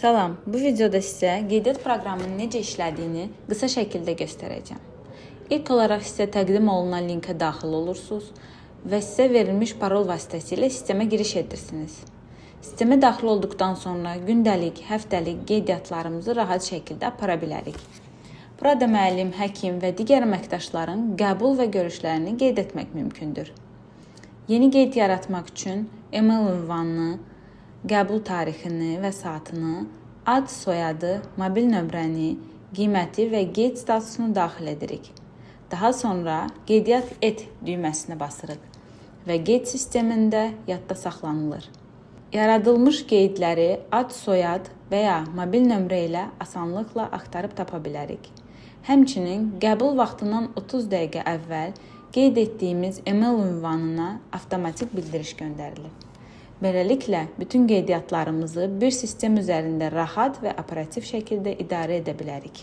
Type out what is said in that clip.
Salam, bu videoda sizə qeydiyyat proqramının necə işlədiyini qısa şəkildə göstərəcəm. İlk olaraq sizə təqdim olunan linkə daxil olursunuz və sizə verilmiş parol vasitəsilə sistemə giriş edirsiniz. Sistemə daxil olduqdan sonra gündəlik, həftəlik qeydiyyatlarımızı rahat şəkildə apara bilərik. Burada müəllim, həkim və digər əməkdaşların qəbul və görüşlərini qeyd etmək mümkündür. Yeni qeyd yaratmaq üçün email ünvanını, qəbul tarixini və saatını, ad, soyadı, mobil nömrəni, qiyməti və qeyd statusunu daxil edirik. Daha sonra qeydiyyat et düyməsinə basırıq və qeyd sistemində yadda saxlanılır. Yaradılmış qeydləri ad, soyad və ya mobil nömrə ilə asanlıqla axtarıb tapa bilərik. Həmçinin qəbul vaxtından 30 dəqiqə əvvəl qeyd etdiyimiz email ünvanına avtomatik bildiriş göndərilir. Beləliklə, bütün qeydiyyatlarımızı bir sistem üzərində rahat və operativ şəkildə idarə edə bilərik.